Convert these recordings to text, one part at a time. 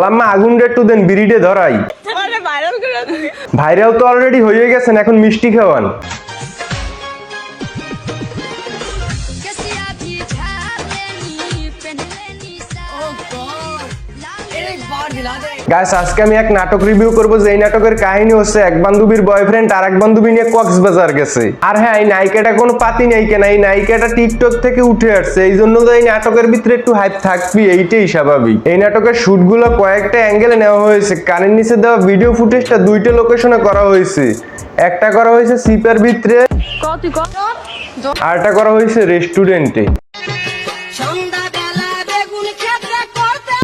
আম্মা আগুনটা একটু দেন, বিড়িতে ধরাই। ভাইরাল তো অলরেডি হয়ে গেছেন, এখন মিষ্টি খাওয়ান। গাইস আজকে আমি এক নাটক রিভিউ করব, যে এই নাটকের কাহিনী হচ্ছে এক বান্ধবীর বয়ফ্রেন্ড আর এক বান্ধবী নিয়ে কক্সবাজার গেছে। আর হ্যাঁ, এই নায়িকাটা কোনো পাতি নায়িকা না, এই নায়িকাটা টিকটক থেকে উঠে আসছে, এই জন্য তো এই নাটকের ভিতরে একটু হাইপ থাকবি, এইটাই স্বাভাবিক। এই নাটকের শুটগুলো কয়েকটা অ্যাঙ্গেলে নেওয়া হয়েছে, কানের নিচে দেওয়া ভিডিও ফুটেজটা দুইটা লোকেশনে করা হয়েছে। একটা করা হয়েছে সিপার ভিতরে, আরটা করা হয়েছে রেস্টুরেন্টে।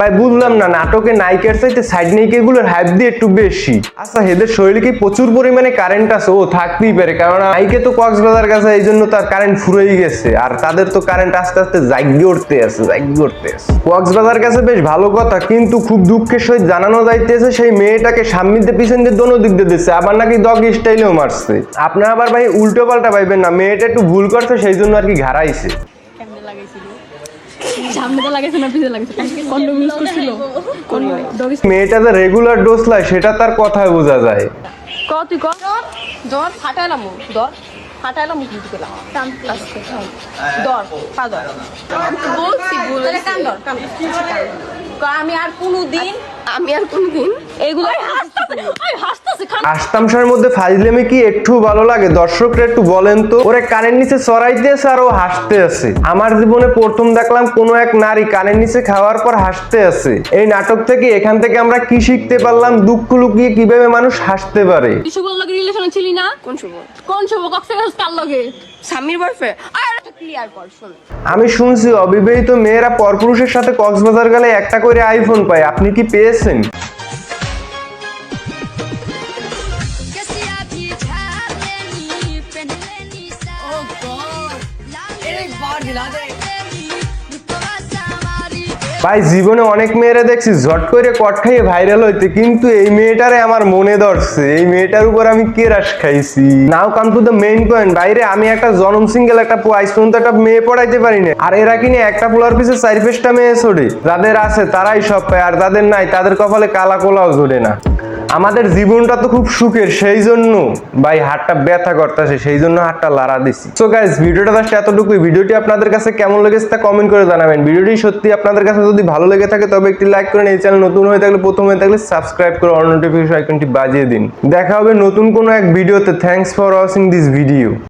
ভাই বুঝলাম না, নাটকে নায়িকার চাইতে সাইড নায়িকাগুলোর হাইপ দিয়ে একটু বেশি। আচ্ছা, এদের শরীরে কি প্রচুর পরিমাণে কারেন্ট আছে? ও থাকতেই পারে, কারণ নায়িকা তো কক্সবাজার গেছে, এই জন্য তার কারেন্ট ফুরেই গেছে, আর তাদের তো কারেন্ট আস্তে আস্তে জাগিয়ে উঠতে আছে। কক্সবাজার গেছে বেশ ভালো কথা, কিন্তু খুব দুঃখের সহিত জানানো যাইতেছে সেই মেয়েটাকে সামনে পিছন দিয়ে দোনো দিক দিয়ে দিচ্ছে, আবার নাকি ডগ স্টাইলেও মারছে। আপনারা আবার ভাই উল্টো পাল্টা ভাইবেন না, মেয়েটা একটু ভুল করছে, সেই জন্য আর কি ঘাড়াইছে। মেয়েটা যে রেগুলার ডোজ লাই সেটা তার কথায় বোঝা যায়। আস্তামশার মধ্যে ফাজলেমি কি একটু ভালো লাগে? দর্শকরা একটু বলেন তো। ওরে কানের নিচে চড়াইতে আছে আর ও হাসতে আছে। আমার জীবনে প্রথম দেখলাম কোন এক নারী কানের নিচে খাওয়ার পর হাসতে আছে। এই নাটক থেকে এখান থেকে আমরা কি শিখতে পারলাম? দুঃখ লুকিয়ে কিভাবে মানুষ হাসতে পারে। আমি শুনছি অবিবাহিত মেয়েরা পরপুরুষের সাথে কক্সবাজার গেলে একটা করে আইফোন পায়, আপনি কি পেয়েছেন? ভাই জীবনে অনেক মেয়েরা দেখছি ঝট করে কট খাইয়ে ভাইরাল হইতে, কিন্তু এই মেয়েটারে আমার মনে ধরছে। এই মেয়েটার উপর আমি কে রাশ খাইছি। Now come to the main point. বাইরে আমি একটা জনম সিঙ্গেল, একটা আইস পর্যন্ত একটা মেয়ে পড়াইতে পারি না, আর এরা কিনে একটা পোলার পিছে 4-5টা মেয়ে ছড়ে। যাদের আছে তারাই সব পায়, আর যাদের নাই তাদের কপালে কালা কোলাও জোরে না। আমাদের জীবনটা তো খুব সুখের, সেই জন্য ভাই হাতটা ব্যথা করতেছে, সেই জন্য হাতটা লাড়া দিছি। সো গাইস, ভিডিওটা জাস্ট এতটুকুই। ভিডিওটি আপনাদের কাছে কেমন লেগেছে তা কমেন্ট করে জানাবেন। ভিডিওটি সত্যি আপনাদের কাছে যদি ভালো লেগে থাকে তবে একটি লাইক করেন। এই চ্যানেল নতুন হয়ে থাকলে, প্রথম হয়ে থাকলে সাবস্ক্রাইব করে অল নোটিফিকেশন আইকনটি বাজিয়ে দিন। দেখা হবে নতুন কোনো এক ভিডিওতে। Thanks for watching this video.